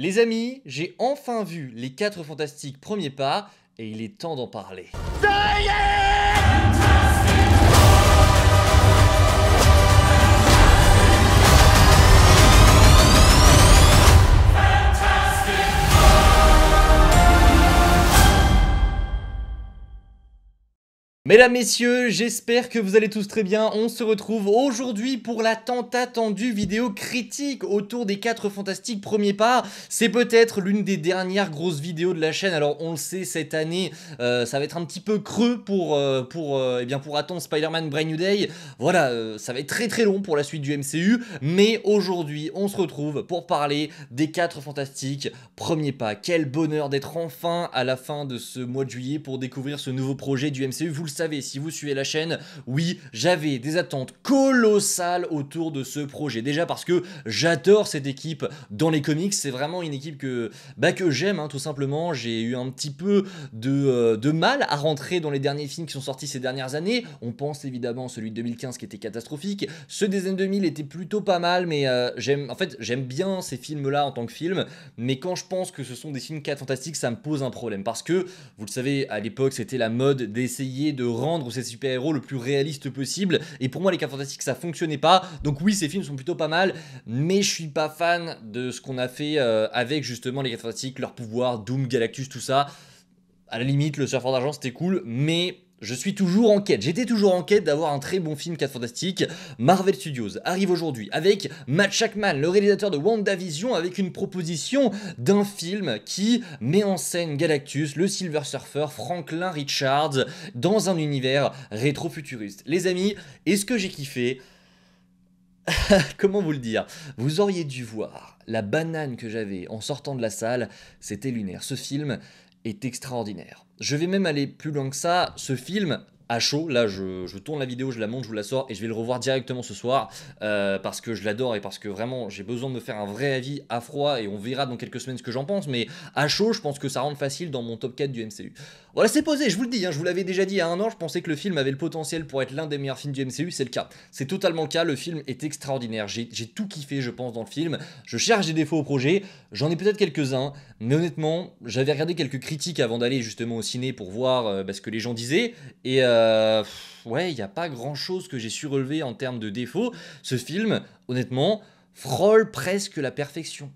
Les amis, j'ai enfin vu les 4 Fantastiques premiers pas et il est temps d'en parler. Ça y est! Mesdames, messieurs, j'espère que vous allez tous très bien. On se retrouve aujourd'hui pour la tant attendue vidéo critique autour des 4 Fantastiques premiers pas. C'est peut-être l'une des dernières grosses vidéos de la chaîne. Alors on le sait, cette année, ça va être un petit peu creux pour attendre Spider-Man Brand New Day. Voilà, ça va être très long pour la suite du MCU. Mais aujourd'hui, on se retrouve pour parler des 4 Fantastiques premiers pas. Quel bonheur d'être enfin à la fin de ce mois de juillet pour découvrir ce nouveau projet du MCU. Vous le savez, si vous suivez la chaîne, oui, j'avais des attentes colossales autour de ce projet. Déjà parce que j'adore cette équipe dans les comics, c'est vraiment une équipe que j'aime, tout simplement. J'ai eu un petit peu de mal à rentrer dans les derniers films qui sont sortis ces dernières années. On pense évidemment à celui de 2015 qui était catastrophique. Ceux des années 2000 étaient plutôt pas mal, mais j'aime bien ces films-là en tant que film. Mais quand je pense que ce sont des films 4 fantastiques, ça me pose un problème. Parce que, vous le savez, à l'époque, c'était la mode d'essayer de rendre ces super-héros le plus réaliste possible, et pour moi les 4 fantastiques ça fonctionnait pas. Donc oui, ces films sont plutôt pas mal, mais je suis pas fan de ce qu'on a fait avec justement les 4 fantastiques, leur pouvoir, Doom, Galactus, tout ça. À la limite, le surfeur d'argent c'était cool, mais je suis toujours en quête, j'étais toujours en quête d'avoir un très bon film 4 Fantastiques. Marvel Studios arrive aujourd'hui avec Matt Shakman, le réalisateur de WandaVision, avec une proposition d'un film qui met en scène Galactus, le Silver Surfer, Franklin Richards, dans un univers rétro-futuriste. Les amis, est-ce que j'ai kiffé? Comment vous le dire? Vous auriez dû voir la banane que j'avais en sortant de la salle, c'était lunaire. Ce film est extraordinaire. Je vais même aller plus loin que ça, ce film, à chaud, là je tourne la vidéo, je la monte, je vous la sors et je vais le revoir directement ce soir parce que je l'adore et parce que vraiment j'ai besoin de me faire un vrai avis à froid et on verra dans quelques semaines ce que j'en pense, mais à chaud je pense que ça rentre facile dans mon top 4 du MCU. Voilà, c'est posé, je vous le dis, je vous l'avais déjà dit il y a un an, je pensais que le film avait le potentiel pour être l'un des meilleurs films du MCU, c'est le cas. C'est totalement le cas, le film est extraordinaire, j'ai tout kiffé je pense dans le film, je cherche des défauts au projet, j'en ai peut-être quelques-uns, mais honnêtement, j'avais regardé quelques critiques avant d'aller justement au ciné pour voir ce que les gens disaient, et ouais, il n'y a pas grand chose que j'ai su relever en termes de défauts. Ce film, honnêtement, frôle presque la perfection.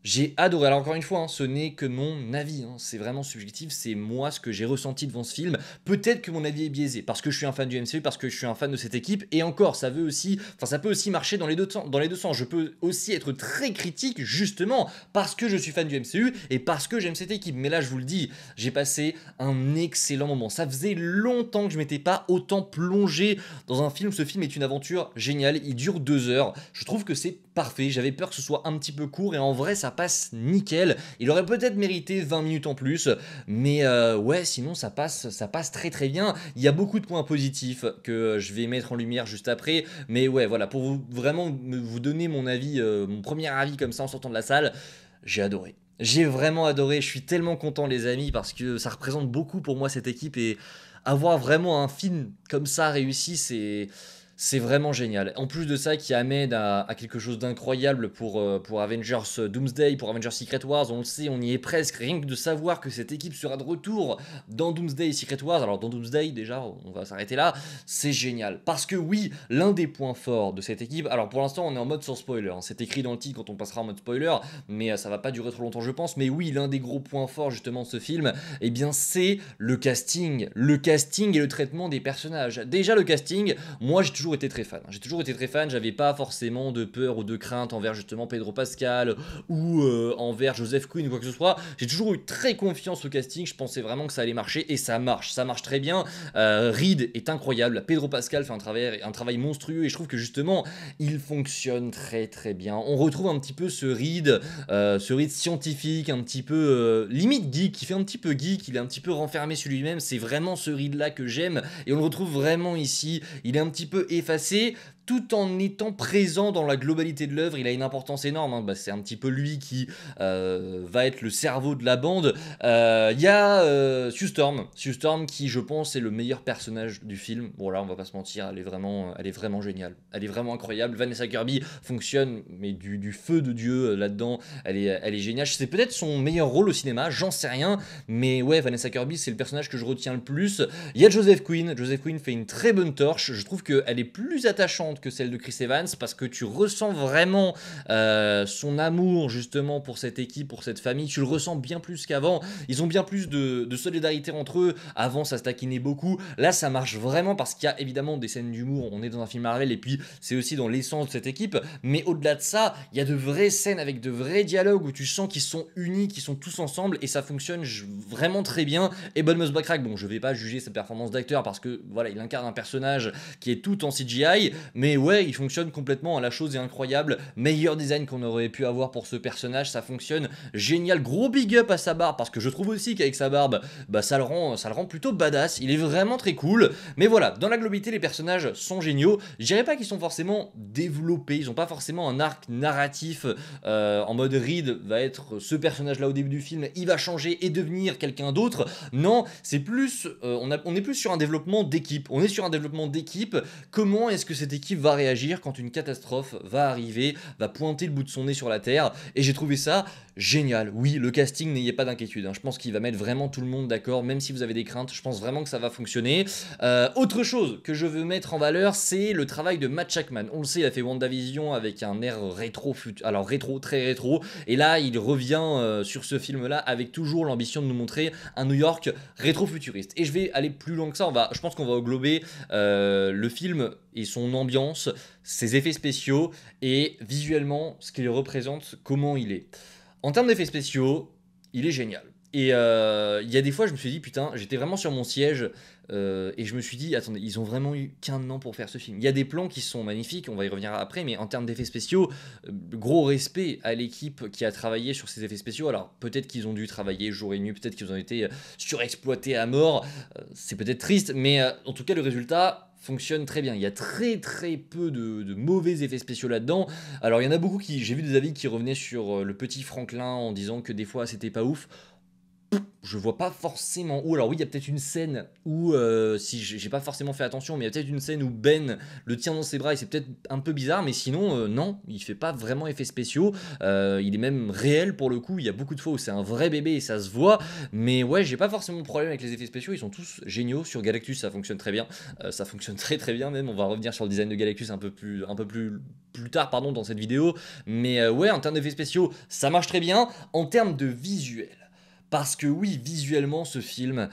J'ai adoré, alors encore une fois, ce n'est que mon avis, c'est vraiment subjectif, c'est moi ce que j'ai ressenti devant ce film. Peut-être que mon avis est biaisé, parce que je suis un fan du MCU, parce que je suis un fan de cette équipe, et encore, ça peut aussi marcher dans les deux sens. Je peux aussi être très critique, justement, parce que je suis fan du MCU, et parce que j'aime cette équipe. Mais là, je vous le dis, j'ai passé un excellent moment. Ça faisait longtemps que je m'étais pas autant plongé dans un film. Ce film est une aventure géniale, il dure 2 heures. Je trouve que c'est parfait, j'avais peur que ce soit un petit peu court, et en vrai, ça passe nickel. Il aurait peut-être mérité 20 minutes en plus, mais ouais, sinon ça passe très bien. Il y a beaucoup de points positifs que je vais mettre en lumière juste après, mais ouais, voilà, pour vous donner mon avis, mon premier avis comme ça en sortant de la salle, j'ai adoré. J'ai vraiment adoré, je suis tellement content les amis, parce que ça représente beaucoup pour moi cette équipe, et avoir vraiment un film comme ça réussi, c'est vraiment génial. En plus de ça, qui amène à quelque chose d'incroyable pour Avengers Doomsday, pour Avengers Secret Wars. On le sait, on y est presque. Rien que de savoir que cette équipe sera de retour dans Doomsday et Secret Wars. Alors dans Doomsday, déjà, on va s'arrêter là. C'est génial. Parce que oui, l'un des points forts de cette équipe... Alors pour l'instant, on est en mode sans spoiler. C'est écrit dans le titre quand on passera en mode spoiler. Mais ça va pas durer trop longtemps, je pense. Mais oui, l'un des gros points forts justement de ce film, eh bien c'est le casting. Le casting et le traitement des personnages. Déjà le casting, moi j'ai toujours été très fan. J'avais pas forcément de peur ou de crainte envers justement Pedro Pascal ou envers Joseph Quinn ou quoi que ce soit. J'ai toujours eu très confiance au casting, je pensais vraiment que ça allait marcher et ça marche très bien. Reed est incroyable, Pedro Pascal fait un travail monstrueux et je trouve que justement il fonctionne très bien. On retrouve un petit peu ce Reed scientifique, un petit peu limite geek, qui fait un petit peu geek, il est un petit peu renfermé sur lui-même, c'est vraiment ce Reed là que j'aime et on le retrouve vraiment ici, il est un petit peu effacé tout en étant présent dans la globalité de l'œuvre. Il a une importance énorme, hein. Bah, c'est un petit peu lui qui va être le cerveau de la bande. Il y a Sue Storm qui, je pense, est le meilleur personnage du film. Bon là, on va pas se mentir, elle est vraiment géniale, elle est vraiment incroyable. Vanessa Kirby fonctionne, mais du feu de Dieu là-dedans. Elle est géniale. C'est peut-être son meilleur rôle au cinéma, j'en sais rien, mais ouais, Vanessa Kirby, c'est le personnage que je retiens le plus. Il y a Joseph Quinn fait une très bonne torche. Je trouve qu'elle est plus attachante que celle de Chris Evans parce que tu ressens vraiment son amour justement pour cette équipe, pour cette famille. Tu le ressens bien plus qu'avant. Ils ont bien plus de solidarité entre eux. Avant, ça se taquinait beaucoup. Là, ça marche vraiment parce qu'il y a évidemment des scènes d'humour. On est dans un film Marvel et puis c'est aussi dans l'essence de cette équipe. Mais au-delà de ça, il y a de vraies scènes avec de vrais dialogues où tu sens qu'ils sont unis, qu'ils sont tous ensemble et ça fonctionne vraiment très bien. Et Bonmus Backrack, bon, je vais pas juger sa performance d'acteur parce que voilà, il incarne un personnage qui est tout en CGI, mais ouais, il fonctionne complètement. La chose est incroyable. Meilleur design qu'on aurait pu avoir pour ce personnage, ça fonctionne génial. Gros big up à sa barbe parce que je trouve aussi qu'avec sa barbe, bah ça le rend plutôt badass. Il est vraiment très cool. Mais voilà, dans la globalité, les personnages sont géniaux. Je dirais pas qu'ils sont forcément développés, ils ont pas forcément un arc narratif en mode Reed va être ce personnage là au début du film, il va changer et devenir quelqu'un d'autre. Non, c'est plus on est plus sur un développement d'équipe. On est sur un développement d'équipe. Comment est-ce que cette équipe va réagir quand une catastrophe va arriver, va pointer le bout de son nez sur la Terre? Et j'ai trouvé ça génial. Oui, le casting, n'ayez pas d'inquiétude, hein. Je pense qu'il va mettre vraiment tout le monde d'accord, même si vous avez des craintes, je pense vraiment que ça va fonctionner. Autre chose que je veux mettre en valeur, c'est le travail de Matt Shakman. On le sait, il a fait WandaVision avec un air rétro, alors rétro, très rétro, et là il revient sur ce film-là avec toujours l'ambition de nous montrer un New York rétro-futuriste. Et je vais aller plus loin que ça, je pense qu'on va englober le film et son ambiance, ses effets spéciaux et visuellement ce qu'il représente, comment il est. En termes d'effets spéciaux, il est génial. Et il y a des fois, je me suis dit, putain, j'étais vraiment sur mon siège et je me suis dit, attendez, ils ont vraiment eu qu'un an pour faire ce film. Il y a des plans qui sont magnifiques, on va y revenir après, mais en termes d'effets spéciaux, gros respect à l'équipe qui a travaillé sur ces effets spéciaux. Alors peut-être qu'ils ont dû travailler jour et nuit, peut-être qu'ils ont été surexploités à mort, c'est peut-être triste, mais en tout cas, le résultat fonctionne très bien. Il y a très peu de mauvais effets spéciaux là-dedans. Alors il y en a beaucoup j'ai vu des avis qui revenaient sur le petit Franklin en disant que des fois c'était pas ouf. Je vois pas forcément où. Alors oui, il y a peut-être une scène où, si j'ai pas forcément fait attention, mais il y a peut-être une scène où Ben le tient dans ses bras et c'est peut-être un peu bizarre, mais sinon, non, il fait pas vraiment effets spéciaux. Il est même réel pour le coup. Il y a beaucoup de fois où c'est un vrai bébé et ça se voit. Mais ouais, j'ai pas forcément de problème avec les effets spéciaux. Ils sont tous géniaux. Sur Galactus, ça fonctionne très bien. Ça fonctionne très bien même. On va revenir sur le design de Galactus un peu plus tard, pardon, dans cette vidéo. Mais ouais, en termes d'effets spéciaux, ça marche très bien. En termes de visuel. Parce que oui, visuellement, ce film,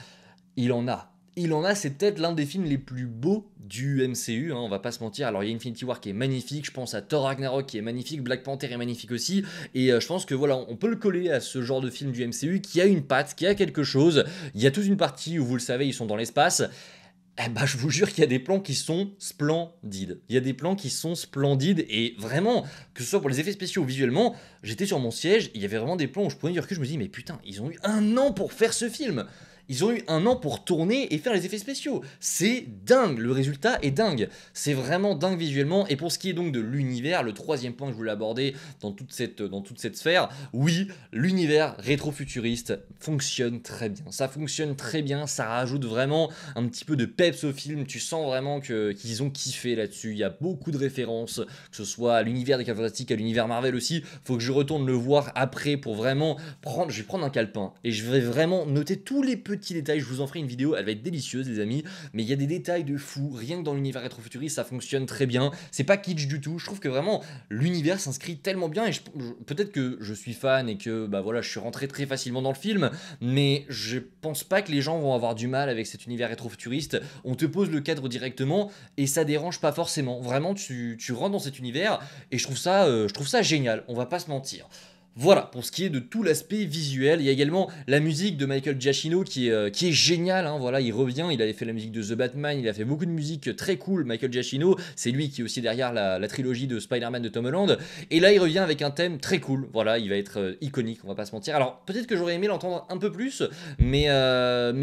il en a. C'est peut-être l'un des films les plus beaux du MCU, hein, on va pas se mentir. Alors il y a Infinity War qui est magnifique, je pense à Thor Ragnarok qui est magnifique, Black Panther est magnifique aussi, et je pense que voilà, on peut le coller à ce genre de film du MCU qui a une patte, qui a quelque chose. Il y a toute une partie où, vous le savez, ils sont dans l'espace. Eh ben, je vous jure qu'il y a des plans qui sont splendides. Il y a des plans qui sont splendides et vraiment, que ce soit pour les effets spéciaux ou visuellement, j'étais sur mon siège et il y avait vraiment des plans où je prenais du recul, je me dis mais putain, ils ont eu un an pour faire ce film. Ils ont eu un an pour tourner et faire les effets spéciaux. C'est dingue, le résultat est dingue. C'est vraiment dingue visuellement. Et pour ce qui est donc de l'univers, le troisième point que je voulais aborder dans toute cette sphère, oui, l'univers rétro-futuriste fonctionne très bien. Ça fonctionne très bien, ça rajoute vraiment un petit peu de peps au film. Tu sens vraiment qu'ils ont kiffé là-dessus. Il y a beaucoup de références, que ce soit à l'univers des Quatre Fantastiques, à l'univers Marvel aussi. Faut que je retourne le voir après pour vraiment prendre. Je vais prendre un calepin et je vais vraiment noter tous les petits détails. Je vous en ferai une vidéo, elle va être délicieuse les amis, mais il y a des détails de fou, rien que dans l'univers rétro-futuriste ça fonctionne très bien, c'est pas kitsch du tout. Je trouve que vraiment l'univers s'inscrit tellement bien et peut-être que je suis fan et que bah voilà, je suis rentré très facilement dans le film, mais je pense pas que les gens vont avoir du mal avec cet univers rétro-futuriste. On te pose le cadre directement et ça dérange pas forcément. Vraiment tu rentres dans cet univers et je trouve ça génial, on va pas se mentir. Voilà, pour ce qui est de tout l'aspect visuel, il y a également la musique de Michael Giacchino qui est géniale, hein, voilà, il revient, il avait fait la musique de The Batman, il a fait beaucoup de musique très cool, Michael Giacchino, c'est lui qui est aussi derrière la trilogie de Spider-Man de Tom Holland, et là il revient avec un thème très cool, voilà, il va être iconique, on va pas se mentir. Alors peut-être que j'aurais aimé l'entendre un peu plus, mais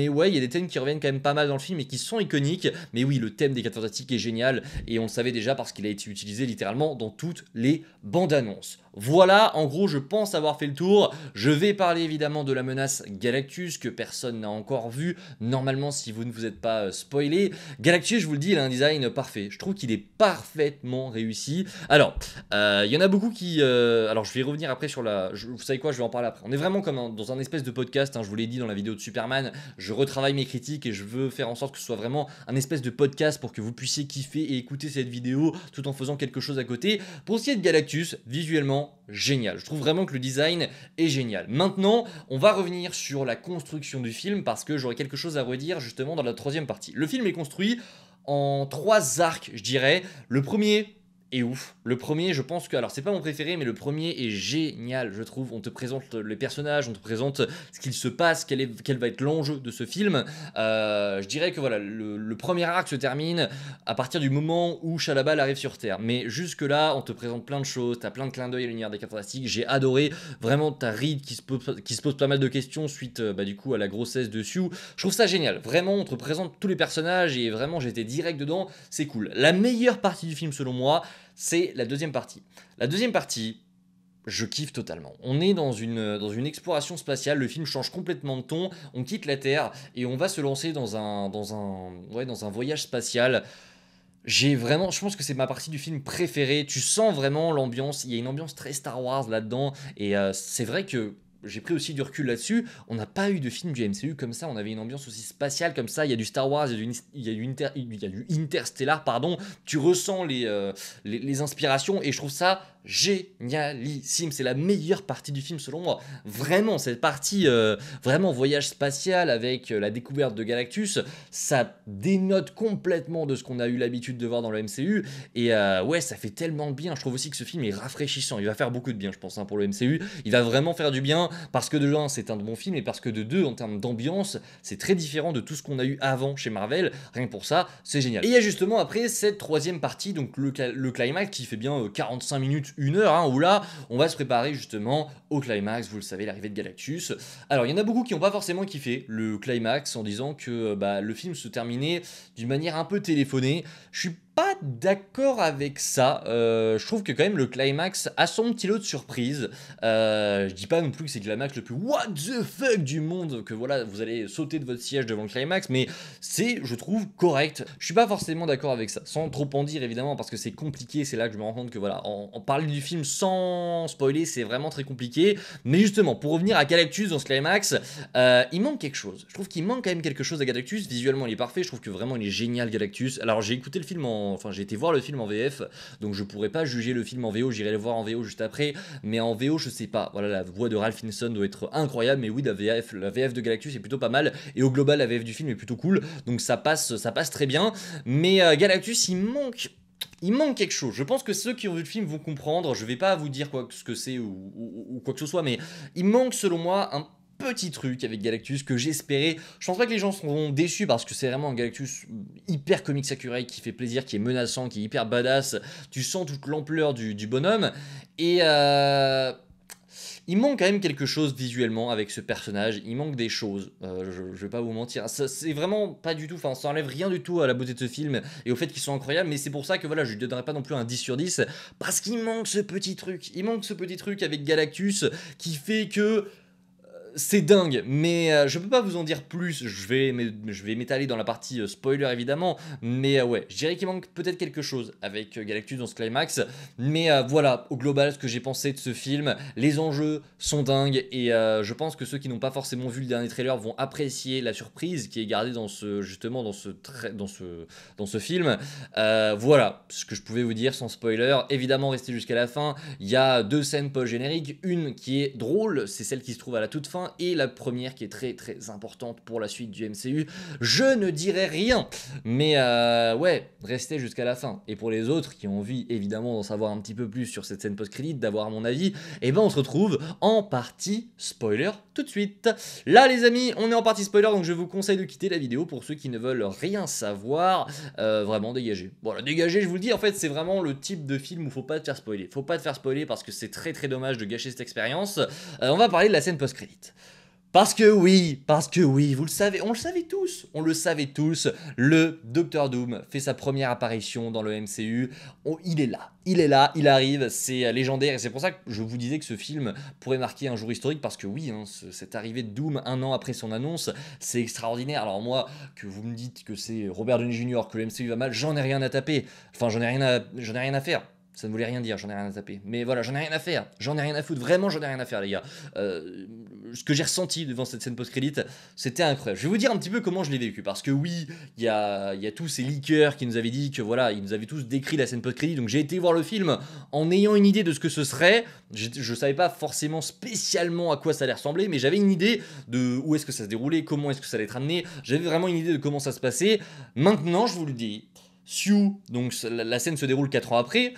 ouais, il y a des thèmes qui reviennent quand même pas mal dans le film et qui sont iconiques, mais oui, le thème des 4 Fantastiques est génial, et on le savait déjà parce qu'il a été utilisé littéralement dans toutes les bandes annonces. Voilà, en gros, je pense avoir fait le tour. Je vais parler évidemment de la menace Galactus que personne n'a encore vu. Normalement, si vous ne vous êtes pas spoilé, Galactus, je vous le dis, il a un design parfait. Je trouve qu'il est parfaitement réussi. Alors, il y en a beaucoup qui... alors, je vais revenir après sur la... vous savez quoi, je vais en parler après. On est vraiment comme dans un espèce de podcast, hein, je vous l'ai dit dans la vidéo de Superman. Je retravaille mes critiques et je veux faire en sorte que ce soit vraiment un espèce de podcast pour que vous puissiez kiffer et écouter cette vidéo tout en faisant quelque chose à côté. Pour ce qui est de Galactus, visuellement, génial. Je trouve vraiment que le design est génial. Maintenant, on va revenir sur la construction du film parce que j'aurai quelque chose à redire justement dans la troisième partie. Le film est construit en 3 arcs, je dirais. Le premier est ouf. Le premier, je pense que... Alors, c'est pas mon préféré, mais le premier est génial, je trouve. On te présente les personnages, on te présente ce qu'il se passe, quel va être l'enjeu de ce film. Je dirais que voilà, le premier arc se termine à partir du moment où Shadabal arrive sur Terre. Mais jusque-là, on te présente plein de choses, t'as plein de clins d'œil à l'univers des 4 Fantastiques. J'ai adoré. Vraiment, t'as Reed qui se pose pas mal de questions suite du coup à la grossesse de Sue. Je trouve ça génial. Vraiment, on te présente tous les personnages et vraiment, j'étais direct dedans. C'est cool. La meilleure partie du film, selon moi, c'est la deuxième partie. La deuxième partie, je kiffe totalement. On est dans une exploration spatiale, le film change complètement de ton, on quitte la Terre et on va se lancer dans un voyage spatial. Je pense que c'est ma partie du film préférée, tu sens vraiment l'ambiance, il y a une ambiance très Star Wars là-dedans, et c'est vrai que j'ai pris aussi du recul là-dessus, on n'a pas eu de film du MCU comme ça, on avait une ambiance aussi spatiale comme ça, il y a du Star Wars, il y a du Interstellar, pardon, tu ressens les inspirations, et je trouve ça génialissime, c'est la meilleure partie du film selon moi. Vraiment, cette partie vraiment voyage spatial avec la découverte de Galactus, ça dénote complètement de ce qu'on a eu l'habitude de voir dans le MCU, et ouais, ça fait tellement de bien. Je trouve aussi que ce film est rafraîchissant, il va faire beaucoup de bien, je pense, hein, pour le MCU, il va vraiment faire du bien, parce que de 1, c'est un bon film, et parce que de 2, en termes d'ambiance, c'est très différent de tout ce qu'on a eu avant chez Marvel, rien que pour ça, c'est génial. Et il y a justement après cette troisième partie, donc le climax qui fait bien 45 minutes, 1 heure, hein, où là, on va se préparer justement au climax, vous le savez, l'arrivée de Galactus. Alors, il y en a beaucoup qui n'ont pas forcément kiffé le climax en disant que le film se terminait d'une manière un peu téléphonée. Je suis pas d'accord avec ça. Je trouve que quand même le climax a son petit lot de surprise. Je dis pas non plus que c'est le climax le plus what the fuck du monde, que voilà, vous allez sauter de votre siège devant le climax, mais c'est, je trouve, correct. Je suis pas forcément d'accord avec ça, sans trop en dire évidemment, parce que c'est compliqué, c'est là que je me rends compte que voilà, en parler du film sans spoiler, c'est vraiment très compliqué. Mais justement, pour revenir à Galactus dans ce climax, il manque quelque chose. Je trouve qu'il manque quand même quelque chose à Galactus. Visuellement, il est parfait, je trouve que vraiment il est génial Galactus. Alors j'ai écouté le film enfin j'ai été voir le film en VF, donc je pourrais pas juger le film en VO, j'irai le voir en VO juste après, mais en VO je sais pas, voilà, la voix de Ralph Fiennes doit être incroyable, mais oui, la VF de Galactus est plutôt pas mal, et au global la VF du film est plutôt cool, donc ça passe très bien, mais Galactus il manque quelque chose. Je pense que ceux qui ont vu le film vont comprendre. Je vais pas vous dire ce que c'est ou quoi que ce soit, mais il manque selon moi un petit truc avec Galactus que j'espérais. Je pense pas que les gens seront déçus parce que c'est vraiment un Galactus hyper comics accurate qui fait plaisir, qui est menaçant, qui est hyper badass. Tu sens toute l'ampleur du bonhomme. Et il manque quand même quelque chose visuellement avec ce personnage, il manque des choses, je vais pas vous mentir, c'est vraiment pas du tout, enfin ça enlève rien du tout à la beauté de ce film et au fait qu'ils sont incroyables, mais c'est pour ça que voilà, je lui donnerai pas non plus un 10 sur 10, parce qu'il manque ce petit truc, avec Galactus qui fait que c'est dingue, mais je peux pas vous en dire plus, je vais m'étaler dans la partie spoiler évidemment, mais ouais, je dirais qu'il manque peut-être quelque chose avec Galactus dans ce climax, mais voilà, au global, ce que j'ai pensé de ce film, les enjeux sont dingues, et je pense que ceux qui n'ont pas forcément vu le dernier trailer vont apprécier la surprise qui est gardée dans ce film. Voilà, ce que je pouvais vous dire sans spoiler, évidemment restez jusqu'à la fin, il y a 2 scènes post-génériques, une qui est drôle, c'est celle qui se trouve à la toute fin, fin et la première qui est très très importante pour la suite du MCU. Je ne dirai rien, mais ouais, restez jusqu'à la fin. Et pour les autres qui ont envie évidemment d'en savoir un petit peu plus sur cette scène post-crédit, d'avoir mon avis, et ben on se retrouve en partie spoiler tout de suite. Là les amis, on est en partie spoiler, donc je vous conseille de quitter la vidéo pour ceux qui ne veulent rien savoir. Vraiment dégagez. Voilà, dégagez, je vous le dis, en fait c'est vraiment le type de film où faut pas te faire spoiler. Faut pas te faire spoiler parce que c'est très très dommage de gâcher cette expérience. On va parler de la scène post-crédit. Parce que oui, vous le savez, on le savait tous, le Docteur Doom fait sa première apparition dans le MCU, il est là, il arrive, c'est légendaire, et c'est pour ça que je vous disais que ce film pourrait marquer un jour historique, parce que oui, hein, cette arrivée de Doom un an après son annonce, c'est extraordinaire. Alors moi, que vous me dites que c'est Robert Downey Jr., que le MCU va mal, j'en ai rien à taper, enfin j'en ai rien à faire. Ça ne voulait rien dire, j'en ai rien à taper. Mais voilà, j'en ai rien à faire, j'en ai rien à foutre, vraiment j'en ai rien à faire les gars. Ce que j'ai ressenti devant cette scène post-crédit, c'était incroyable. Je vais vous dire un petit peu comment je l'ai vécu, parce que oui, il y a tous ces leakers qui nous avaient dit que voilà, ils nous avaient tous décrit la scène post-crédit, donc j'ai été voir le film en ayant une idée de ce que ce serait. Je savais pas forcément spécialement à quoi ça allait ressembler, mais j'avais une idée de où est-ce que ça se déroulait, comment est-ce que ça allait être amené, j'avais vraiment une idée de comment ça se passait. Maintenant, je vous le dis, Sue, donc la scène se déroule 4 ans après,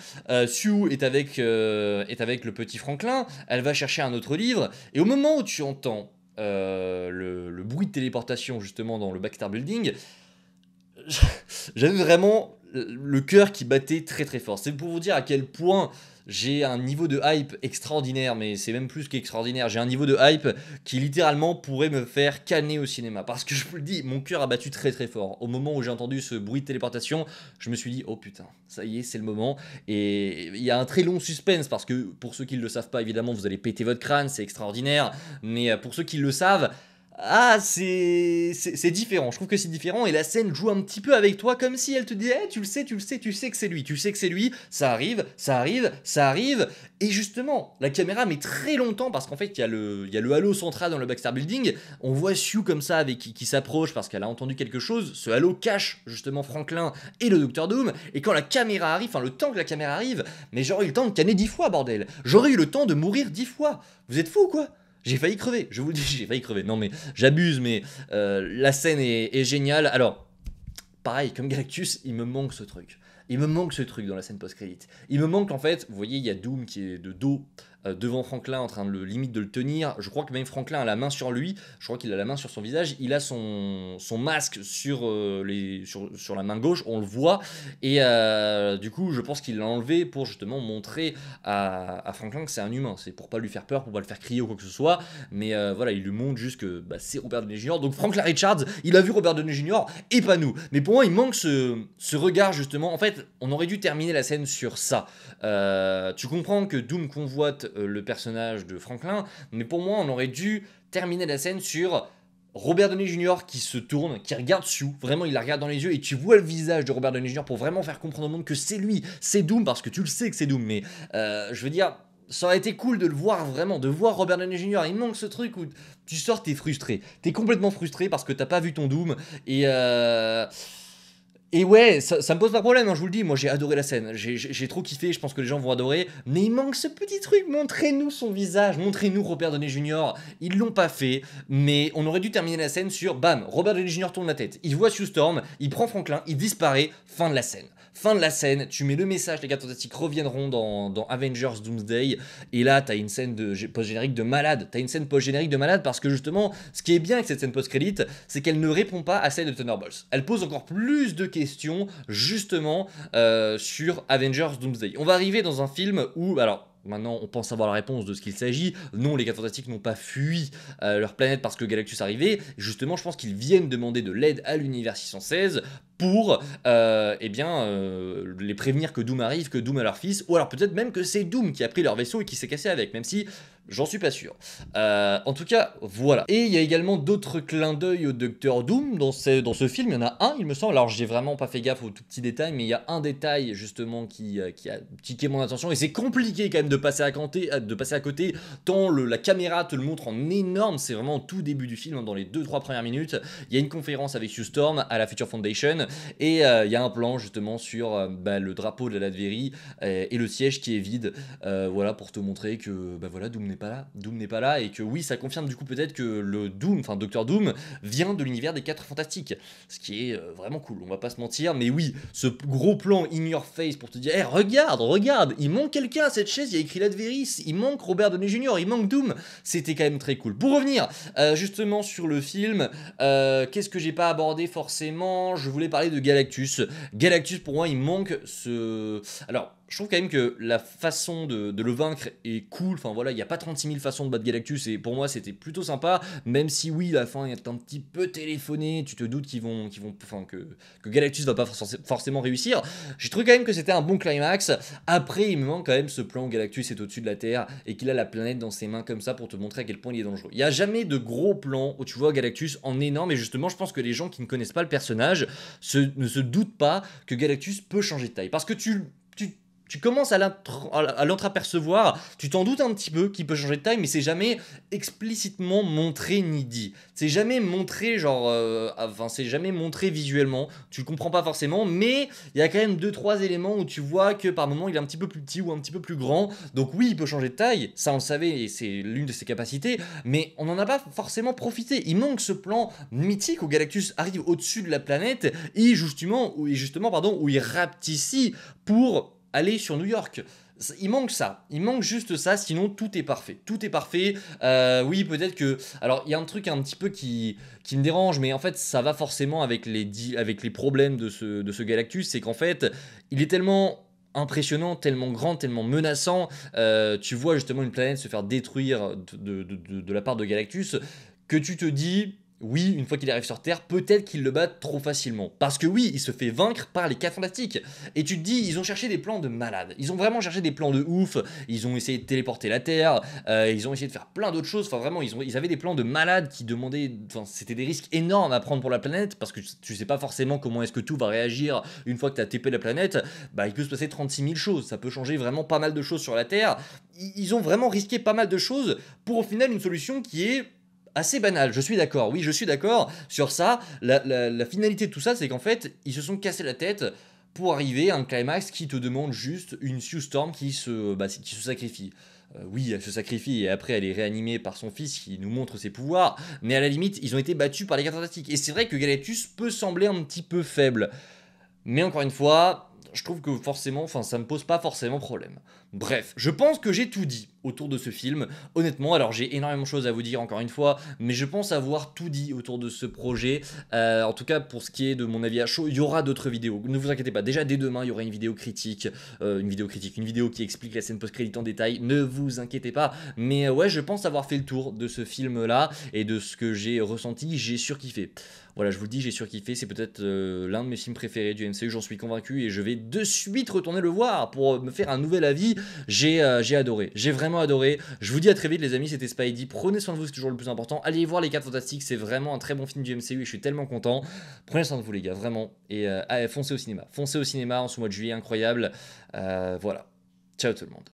Sue est avec le petit Franklin, elle va chercher un autre livre, et au moment où tu entends le bruit de téléportation justement dans le Baxter Building, j'avais vraiment le cœur qui battait très très fort. C'est pour vous dire à quel point j'ai un niveau de hype extraordinaire, mais c'est même plus qu'extraordinaire. J'ai un niveau de hype qui littéralement pourrait me faire canner au cinéma. Parce que je vous le dis, mon cœur a battu très très fort. Au moment où j'ai entendu ce bruit de téléportation, je me suis dit, oh putain, ça y est, c'est le moment. Et il y a un très long suspense, parce que pour ceux qui ne le savent pas, évidemment, vous allez péter votre crâne, c'est extraordinaire. Mais pour ceux qui le savent, ah, c'est différent, je trouve que c'est différent, et la scène joue un petit peu avec toi comme si elle te disait hey, tu sais que c'est lui, ça arrive, et justement, la caméra met très longtemps, parce qu'en fait, il y a le halo central dans le Baxter Building, on voit Sue comme ça, qui s'approche parce qu'elle a entendu quelque chose, ce halo cache justement Franklin et le Docteur Doom, et quand la caméra arrive, enfin le temps que la caméra arrive, mais j'aurais eu le temps de canner 10 fois, bordel, j'aurais eu le temps de mourir 10 fois, vous êtes fous ou quoi ? J'ai failli crever, je vous le dis, j'ai failli crever. Non mais j'abuse, mais la scène est géniale. Alors, pareil, comme Galactus, il me manque ce truc. Il me manque ce truc dans la scène post-crédit. Il me manque en fait, vous voyez, il y a Doom qui est de dos devant Franklin en train de limite de le tenir. Je crois que même Franklin a la main sur lui, je crois qu'il a la main sur son visage, il a son masque sur la main gauche, on le voit, et du coup je pense qu'il l'a enlevé pour justement montrer à Franklin que c'est un humain, c'est pour pas lui faire peur, pour pas le faire crier ou quoi que ce soit, mais voilà, il lui montre juste que bah, c'est Robert Downey Jr. Donc Franklin Richards, il a vu Robert Downey Jr. et pas nous, mais pour moi il manque ce regard justement. En fait on aurait dû terminer la scène sur ça. Tu comprends que Doom convoite le personnage de Franklin, mais pour moi on aurait dû terminer la scène sur Robert Downey Jr. qui se tourne, qui regarde Sue, vraiment il la regarde dans les yeux et tu vois le visage de Robert Downey Jr. pour vraiment faire comprendre au monde que c'est lui, c'est Doom, parce que tu le sais que c'est Doom, mais je veux dire, ça aurait été cool de le voir vraiment, de voir Robert Downey Jr. Il manque ce truc où tu sors, t'es frustré, t'es complètement frustré parce que t'as pas vu ton Doom, et ouais, ça me pose pas de problème, hein, je vous le dis, moi j'ai adoré la scène, j'ai trop kiffé, je pense que les gens vont adorer, mais il manque ce petit truc, montrez-nous son visage, montrez-nous Robert Downey Jr. Ils l'ont pas fait, mais on aurait dû terminer la scène sur, bam, Robert Downey Jr. tourne la tête, il voit Sue Storm, il prend Franklin, il disparaît, fin de la scène. Fin de la scène, tu mets le message, les gars fantastiques reviendront dans Avengers Doomsday, et là t'as une scène post-générique de malade, parce que justement, ce qui est bien avec cette scène post-crédit, c'est qu'elle ne répond pas à celle de Thunderbolts. Elle pose encore plus de questions, justement, sur Avengers Doomsday. On va arriver dans un film où, alors, maintenant, on pense avoir la réponse de ce qu'il s'agit. Non, les 4 Fantastiques n'ont pas fui leur planète parce que Galactus arrivait. Justement, je pense qu'ils viennent demander de l'aide à l'univers 616 pour les prévenir que Doom arrive, que Doom a leur fils, ou alors peut-être même que c'est Doom qui a pris leur vaisseau et qui s'est cassé avec, même si j'en suis pas sûr. En tout cas, voilà. Et il y a également d'autres clins d'œil au Docteur Doom dans ce film. Il y en a un, il me semble. Alors, j'ai vraiment pas fait gaffe aux tout petits détails, mais il y a un détail justement qui a tiqué mon attention. Et c'est compliqué quand même de passer à côté, tant la caméra te le montre en énorme. C'est vraiment au tout début du film, hein, dans les 2-3 premières minutes. Il y a une conférence avec Sue Storm à la Future Foundation. Et il y a un plan justement sur le drapeau de la Latverie et le siège qui est vide. Voilà, pour te montrer que voilà, Doom n'est n'est pas là, et que oui, ça confirme du coup peut-être que le Doom, enfin Docteur Doom, vient de l'univers des 4 Fantastiques, ce qui est vraiment cool, on va pas se mentir, mais oui, ce gros plan in your face pour te dire, hey, regarde, il manque quelqu'un à cette chaise, il y a écrit Ladveris, il manque Robert Downey Jr., il manque Doom, c'était quand même très cool. Pour revenir justement sur le film, qu'est-ce que j'ai pas abordé forcément? Je voulais parler de Galactus. Galactus, pour moi, il manque ce... Alors, je trouve quand même que la façon de le vaincre est cool. Enfin voilà, il n'y a pas 36 000 façons de battre Galactus, et pour moi c'était plutôt sympa, même si oui, la fin est un petit peu téléphonée, tu te doutes enfin, que Galactus va pas forcément réussir. J'ai trouvé quand même que c'était un bon climax. Après, il me manque quand même ce plan où Galactus est au-dessus de la Terre et qu'il a la planète dans ses mains comme ça pour te montrer à quel point il est dangereux. Il n'y a jamais de gros plan où tu vois Galactus en énorme, et justement, je pense que les gens qui ne connaissent pas le personnage ne se doutent pas que Galactus peut changer de taille. Parce que tu commences à l'entreapercevoir, tu t'en doutes un petit peu qu'il peut changer de taille, mais c'est jamais explicitement montré ni dit. C'est jamais montré, genre, enfin, c'est jamais montré visuellement, tu le comprends pas forcément, mais il y a quand même 2-3 éléments où tu vois que par moment il est un petit peu plus petit ou un petit peu plus grand, donc oui, il peut changer de taille, ça on le savait, et c'est l'une de ses capacités, mais on n'en a pas forcément profité. Il manque ce plan mythique où Galactus arrive au-dessus de la planète, et justement, où il rapetit pour aller sur New York. Il manque ça, il manque juste ça, sinon tout est parfait. Tout est parfait. Oui, peut-être que... Alors, il y a un truc un petit peu qui me dérange, mais en fait, ça va forcément avec les problèmes de ce Galactus, c'est qu'en fait, il est tellement impressionnant, tellement grand, tellement menaçant. Tu vois justement une planète se faire détruire de la part de Galactus, que tu te dis... Oui, une fois qu'il arrive sur Terre, peut-être qu'il le bat trop facilement. Parce que oui, il se fait vaincre par les 4 Fantastiques. Et tu te dis, ils ont cherché des plans de malade. Ils ont vraiment cherché des plans de ouf. Ils ont essayé de téléporter la Terre. Ils ont essayé de faire plein d'autres choses. Enfin, vraiment, ils avaient des plans de malade qui demandaient... Enfin, c'était des risques énormes à prendre pour la planète. Parce que tu sais pas forcément comment est-ce que tout va réagir une fois que tu as TP la planète. Bah, il peut se passer 36 000 choses. Ça peut changer vraiment pas mal de choses sur la Terre. Ils ont vraiment risqué pas mal de choses pour au final une solution qui est... assez banal, je suis d'accord, oui je suis d'accord sur ça. La finalité de tout ça, c'est qu'en fait, ils se sont cassés la tête pour arriver à un climax qui te demande juste une Sue Storm qui se sacrifie. Oui, elle se sacrifie et après elle est réanimée par son fils qui nous montre ses pouvoirs, mais à la limite, ils ont été battus par les 4 Fantastiques. Et c'est vrai que Galactus peut sembler un petit peu faible, mais encore une fois, je trouve que forcément, enfin, ça me pose pas forcément problème. Bref, je pense que j'ai tout dit autour de ce film, honnêtement. Alors j'ai énormément de choses à vous dire encore une fois, mais je pense avoir tout dit autour de ce projet. En tout cas, pour ce qui est de mon avis à chaud, il y aura d'autres vidéos, ne vous inquiétez pas. Déjà dès demain, il y aura une vidéo critique, une vidéo qui explique la scène post-crédit en détail, ne vous inquiétez pas. Mais ouais, je pense avoir fait le tour de ce film-là, et de ce que j'ai ressenti, j'ai surkiffé. Voilà, je vous le dis, j'ai surkiffé, c'est peut-être l'un de mes films préférés du MCU, j'en suis convaincu, et je vais de suite retourner le voir pour me faire un nouvel avis. J'ai adoré, j'ai vraiment adoré. Je vous dis à très vite les amis, c'était Spidey, prenez soin de vous, c'est toujours le plus important. Allez voir les 4 Fantastiques, c'est vraiment un très bon film du MCU et je suis tellement content. Prenez soin de vous les gars, vraiment, et allez, foncez au cinéma en ce mois de juillet, incroyable. Voilà, ciao tout le monde.